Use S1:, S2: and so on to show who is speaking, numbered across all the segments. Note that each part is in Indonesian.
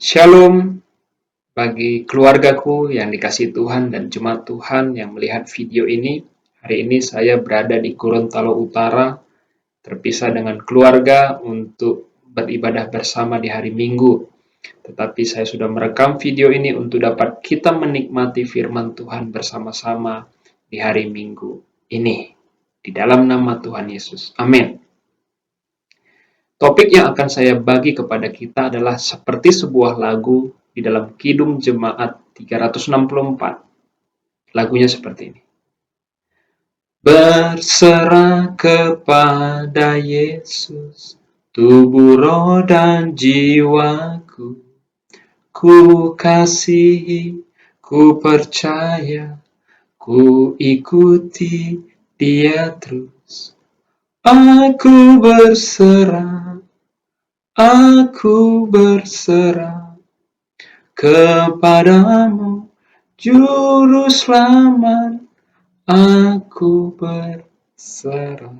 S1: Shalom bagi keluargaku yang dikasihi Tuhan dan jemaat Tuhan yang melihat video ini. Hari ini saya berada di Gorontalo Utara, terpisah dengan keluarga untuk beribadah bersama di hari Minggu. Tetapi saya sudah merekam video ini untuk dapat kita menikmati firman Tuhan bersama-sama di hari Minggu ini. Di dalam nama Tuhan Yesus. Amin. Topik yang akan saya bagi kepada kita adalah seperti sebuah lagu di dalam Kidung Jemaat 364. Lagunya seperti ini. Berserah kepada Yesus, tubuh, roh, dan jiwaku. Ku kasihi, ku percaya, ku ikuti Dia terus. Aku berserah kepadamu, Juru Selamat, aku berserah.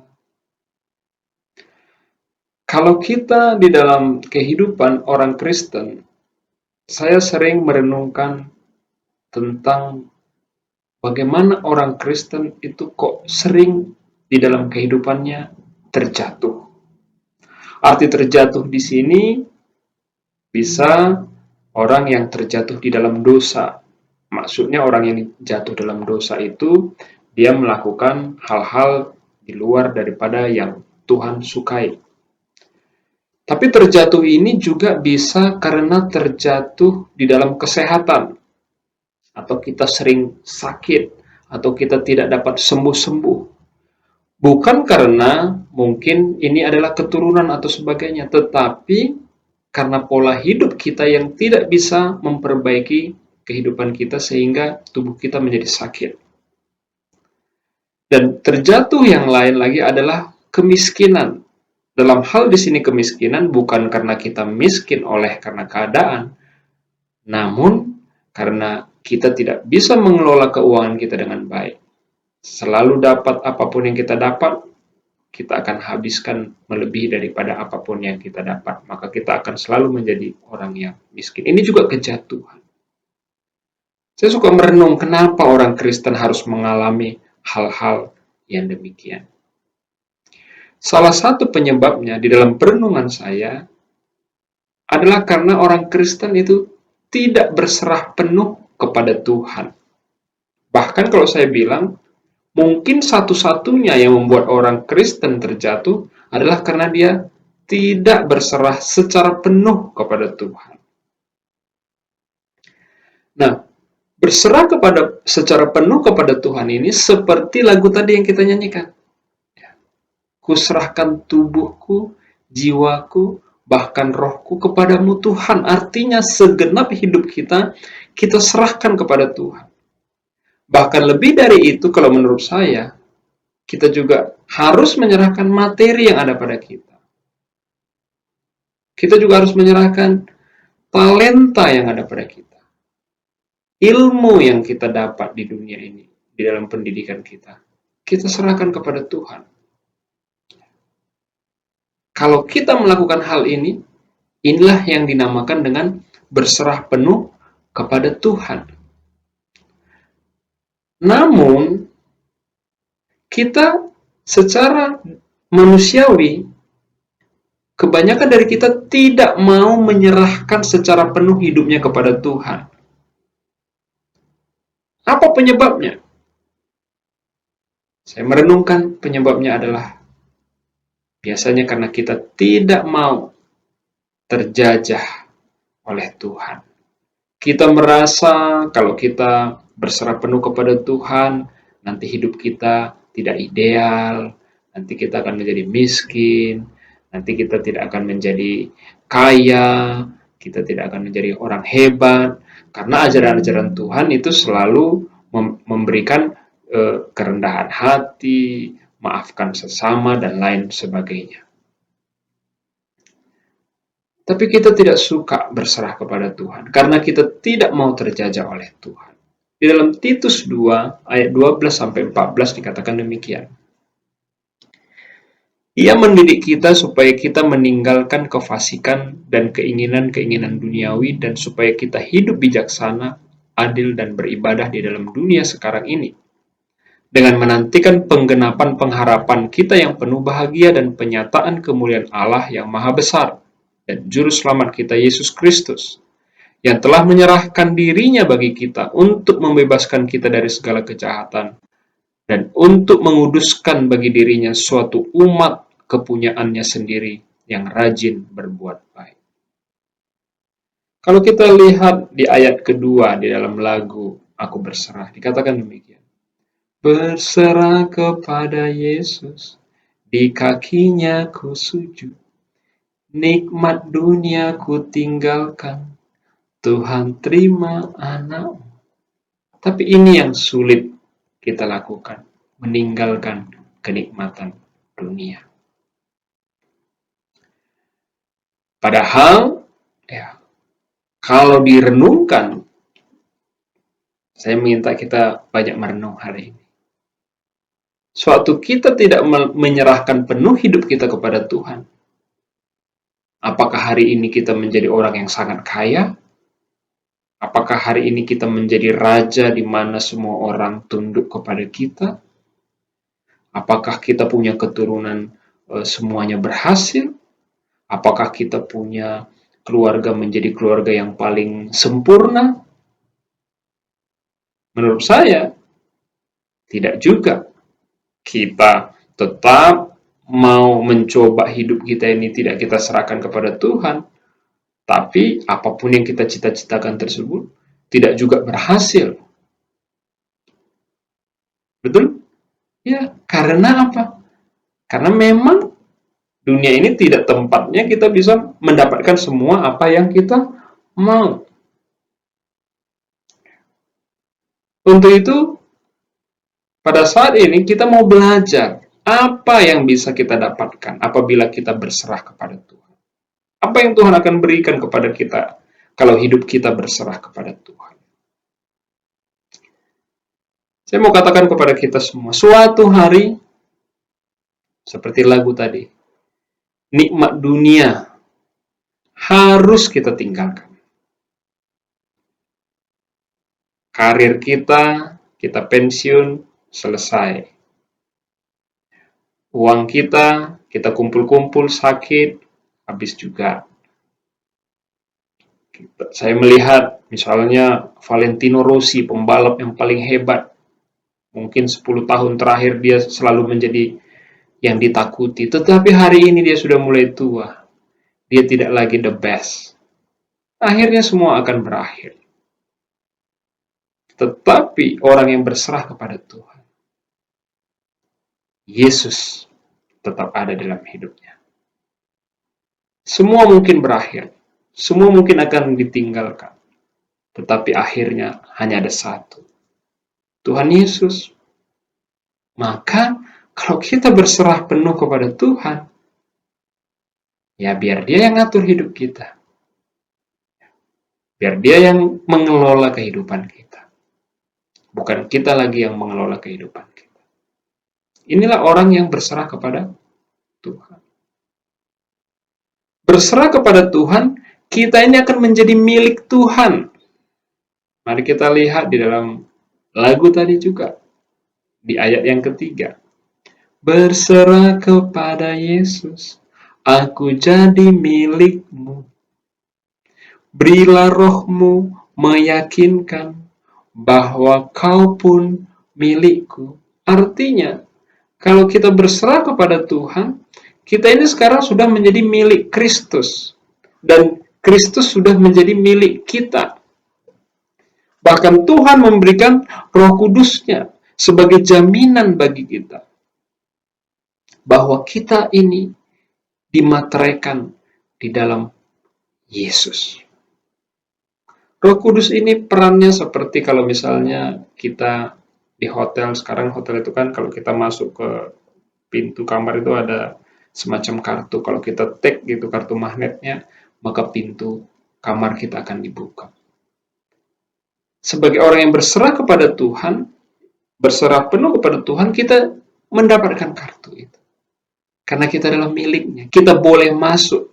S1: Kalau kita di dalam kehidupan orang Kristen, saya sering merenungkan tentang bagaimana orang Kristen itu kok sering di dalam kehidupannya terjatuh. Arti terjatuh di sini bisa orang yang terjatuh di dalam dosa. Maksudnya orang yang jatuh dalam dosa itu dia melakukan hal-hal di luar daripada yang Tuhan sukai. Tapi terjatuh ini juga bisa karena terjatuh di dalam kesehatan, atau kita sering sakit, atau kita tidak dapat sembuh-sembuh. Bukan karena mungkin ini adalah keturunan atau sebagainya, tetapi karena pola hidup kita yang tidak bisa memperbaiki kehidupan kita sehingga tubuh kita menjadi sakit. Dan terjatuh yang lain lagi adalah kemiskinan. Dalam hal di sini kemiskinan bukan karena kita miskin karena keadaan, namun karena kita tidak bisa mengelola keuangan kita dengan baik. Selalu dapat apapun yang kita dapat, kita akan habiskan melebihi daripada apapun yang kita dapat. Maka kita akan selalu menjadi orang yang miskin. Ini juga kejatuhan. Saya suka merenung kenapa orang Kristen harus mengalami hal-hal yang demikian. Salah satu penyebabnya di dalam perenungan saya adalah karena orang Kristen itu tidak berserah penuh kepada Tuhan. Bahkan kalau saya bilang, mungkin satu-satunya yang membuat orang Kristen terjatuh adalah karena dia tidak berserah secara penuh kepada Tuhan. Nah, berserah secara penuh kepada Tuhan ini seperti lagu tadi yang kita nyanyikan. Kuserahkan tubuhku, jiwaku, bahkan rohku kepadamu Tuhan. Artinya segenap hidup kita serahkan kepada Tuhan. Bahkan lebih dari itu kalau menurut saya, kita juga harus menyerahkan materi yang ada pada kita. Kita juga harus menyerahkan talenta yang ada pada kita. Ilmu yang kita dapat di dunia ini, di dalam pendidikan kita serahkan kepada Tuhan. Kalau kita melakukan hal ini, inilah yang dinamakan dengan berserah penuh kepada Tuhan. Namun, kita secara manusiawi, kebanyakan dari kita tidak mau menyerahkan secara penuh hidupnya kepada Tuhan. Apa penyebabnya? Saya merenungkan penyebabnya adalah biasanya karena kita tidak mau terjajah oleh Tuhan. Kita merasa kalau kita berserah penuh kepada Tuhan, nanti hidup kita tidak ideal, nanti kita akan menjadi miskin, nanti kita tidak akan menjadi kaya, kita tidak akan menjadi orang hebat, karena ajaran-ajaran Tuhan itu selalu memberikan kerendahan hati, maafkan sesama, dan lain sebagainya. Tapi kita tidak suka berserah kepada Tuhan, karena kita tidak mau terjajah oleh Tuhan. Di dalam Titus 2, ayat 12-14 dikatakan demikian. Ia mendidik kita supaya kita meninggalkan kefasikan dan keinginan-keinginan duniawi dan supaya kita hidup bijaksana, adil, dan beribadah di dalam dunia sekarang ini. Dengan menantikan penggenapan pengharapan kita yang penuh bahagia dan penyataan kemuliaan Allah yang maha besar dan Juru Selamat kita Yesus Kristus, yang telah menyerahkan dirinya bagi kita untuk membebaskan kita dari segala kejahatan dan untuk menguduskan bagi dirinya suatu umat kepunyaannya sendiri yang rajin berbuat baik. Kalau kita lihat di ayat kedua di dalam lagu Aku Berserah, dikatakan demikian. Berserah kepada Yesus, di kakinya ku sujud, nikmat dunia ku tinggalkan, Tuhan terima anakmu. Tapi ini yang sulit kita lakukan, meninggalkan kenikmatan dunia. Padahal, ya, kalau direnungkan, saya minta kita banyak merenung hari ini. Suatu kita tidak menyerahkan penuh hidup kita kepada Tuhan. Apakah hari ini kita menjadi orang yang sangat kaya? Apakah hari ini kita menjadi raja di mana semua orang tunduk kepada kita? Apakah kita punya keturunan semuanya berhasil? Apakah kita punya keluarga menjadi keluarga yang paling sempurna? Menurut saya, tidak juga. Kita tetap mau mencoba hidup kita ini tidak kita serahkan kepada Tuhan, tapi apapun yang kita cita-citakan tersebut tidak juga berhasil. Betul? Ya, karena apa? Karena memang dunia ini tidak tempatnya kita bisa mendapatkan semua apa yang kita mau. Untuk itu, pada saat ini kita mau belajar apa yang bisa kita dapatkan apabila kita berserah kepada Tuhan. Apa yang Tuhan akan berikan kepada kita kalau hidup kita berserah kepada Tuhan. Saya mau katakan kepada kita semua, suatu hari, seperti lagu tadi, nikmat dunia harus kita tinggalkan. Karir kita pensiun, selesai. Uang kita kumpul-kumpul, sakit, habis juga. Saya melihat misalnya Valentino Rossi, pembalap yang paling hebat. Mungkin 10 tahun terakhir dia selalu menjadi yang ditakuti. Tetapi hari ini dia sudah mulai tua. Dia tidak lagi the best. Akhirnya semua akan berakhir. Tetapi orang yang berserah kepada Tuhan, Yesus tetap ada dalam hidupnya. Semua mungkin berakhir. Semua mungkin akan ditinggalkan. Tetapi akhirnya hanya ada satu. Tuhan Yesus. Maka kalau kita berserah penuh kepada Tuhan, ya biar dia yang ngatur hidup kita. Biar dia yang mengelola kehidupan kita. Bukan kita lagi yang mengelola kehidupan kita. Inilah orang yang berserah kepada Tuhan. Berserah kepada Tuhan, kita ini akan menjadi milik Tuhan. Mari kita lihat di dalam lagu tadi juga. Di ayat yang ketiga. Berserah kepada Yesus, aku jadi milikmu. Berilah rohmu meyakinkan bahwa kau pun milikku. Artinya, kalau kita berserah kepada Tuhan, kita ini sekarang sudah menjadi milik Kristus. Dan Kristus sudah menjadi milik kita. Bahkan Tuhan memberikan Roh Kudus-Nya sebagai jaminan bagi kita. Bahwa kita ini dimateraikan di dalam Yesus. Roh Kudus ini perannya seperti kalau misalnya kita di hotel, sekarang hotel itu kan kalau kita masuk ke pintu kamar itu ada semacam kartu. Kalau kita tag gitu kartu magnetnya, maka pintu kamar kita akan dibuka. Sebagai orang yang berserah kepada Tuhan, berserah penuh kepada Tuhan, kita mendapatkan kartu itu. Karena kita adalah miliknya. Kita boleh masuk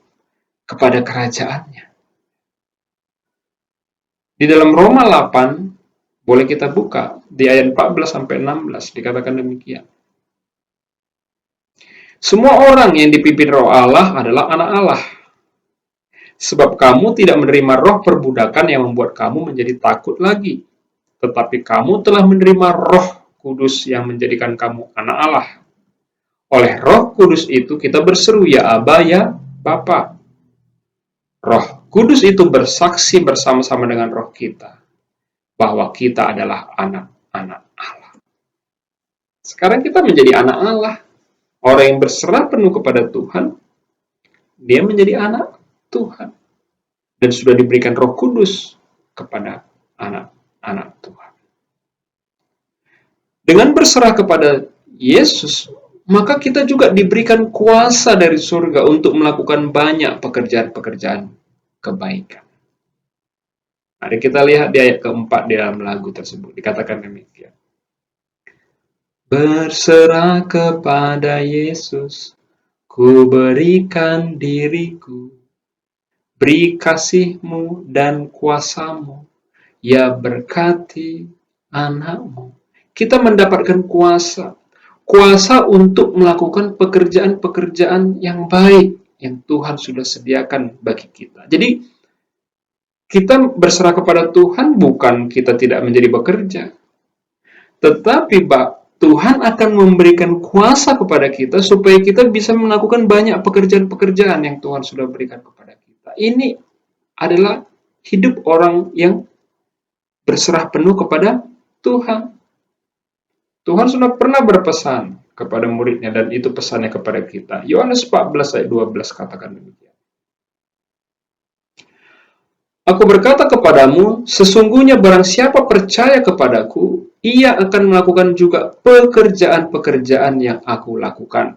S1: kepada kerajaannya. Di dalam Roma 8, boleh kita buka, di ayat 14-16, dikatakan demikian. Semua orang yang dipimpin roh Allah adalah anak Allah. Sebab kamu tidak menerima roh perbudakan yang membuat kamu menjadi takut lagi. Tetapi kamu telah menerima roh kudus yang menjadikan kamu anak Allah. Oleh roh kudus itu kita berseru, ya Aba, ya Bapa. Roh kudus itu bersaksi bersama-sama dengan roh kita bahwa kita adalah anak-anak Allah. Sekarang kita menjadi anak Allah. Orang yang berserah penuh kepada Tuhan, dia menjadi anak Tuhan. Dan sudah diberikan roh kudus kepada anak-anak Tuhan. Dengan berserah kepada Yesus, maka kita juga diberikan kuasa dari surga untuk melakukan banyak pekerjaan-pekerjaan kebaikan. Mari kita lihat di ayat keempat di dalam lagu tersebut. Dikatakan demikian. Berserah kepada Yesus, ku berikan diriku. Beri kasih-Mu dan kuasa-Mu, ya berkati anak-Mu. Kita mendapatkan kuasa untuk melakukan pekerjaan-pekerjaan yang baik yang Tuhan sudah sediakan bagi kita. Jadi kita berserah kepada Tuhan bukan kita tidak menjadi bekerja, tetapi Tuhan akan memberikan kuasa kepada kita supaya kita bisa melakukan banyak pekerjaan-pekerjaan yang Tuhan sudah berikan kepada kita. Ini adalah hidup orang yang berserah penuh kepada Tuhan. Tuhan sudah pernah berpesan kepada muridnya dan itu pesannya kepada kita. Yohanes 14 ayat 12 katakan demikian. Aku berkata kepadamu, sesungguhnya barang siapa percaya kepadaku, ia akan melakukan juga pekerjaan-pekerjaan yang aku lakukan.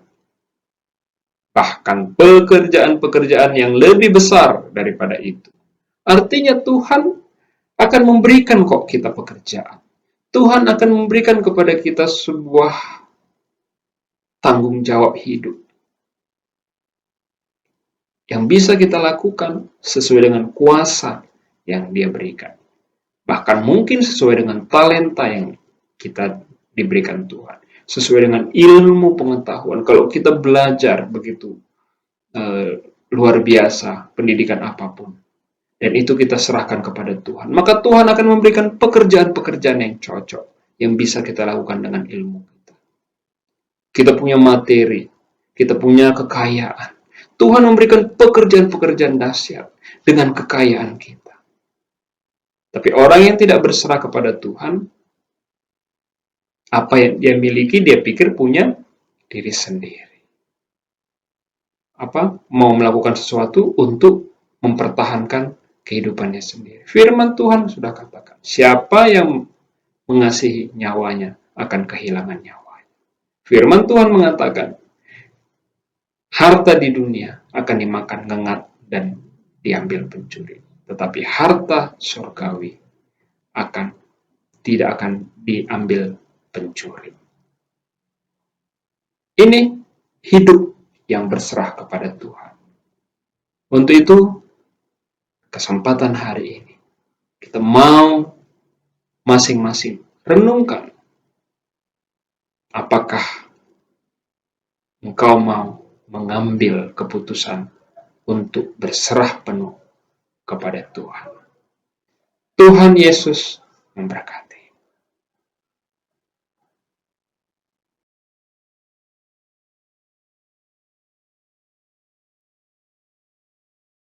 S1: Bahkan pekerjaan-pekerjaan yang lebih besar daripada itu. Artinya Tuhan akan memberikan kok kita pekerjaan. Tuhan akan memberikan kepada kita sebuah tanggung jawab hidup yang bisa kita lakukan sesuai dengan kuasa yang Dia berikan. Bahkan mungkin sesuai dengan talenta yang kita diberikan Tuhan. Sesuai dengan ilmu pengetahuan. Kalau kita belajar begitu luar biasa, pendidikan apapun, dan itu kita serahkan kepada Tuhan, maka Tuhan akan memberikan pekerjaan-pekerjaan yang cocok, yang bisa kita lakukan dengan ilmu kita. Kita punya materi, kita punya kekayaan. Tuhan memberikan pekerjaan-pekerjaan dahsyat dengan kekayaan kita. Tapi orang yang tidak berserah kepada Tuhan, apa yang dia miliki, dia pikir punya diri sendiri. Mau melakukan sesuatu untuk mempertahankan kehidupannya sendiri. Firman Tuhan sudah katakan, siapa yang mengasihi nyawanya akan kehilangan nyawanya. Firman Tuhan mengatakan, harta di dunia akan dimakan ngengat dan diambil pencuri. Tetapi harta surgawi tidak akan diambil pencuri. Ini hidup yang berserah kepada Tuhan. Untuk itu, kesempatan hari ini, kita mau masing-masing renungkan. Apakah engkau mau mengambil keputusan untuk berserah penuh kepada Tuhan? Tuhan Yesus memberkati.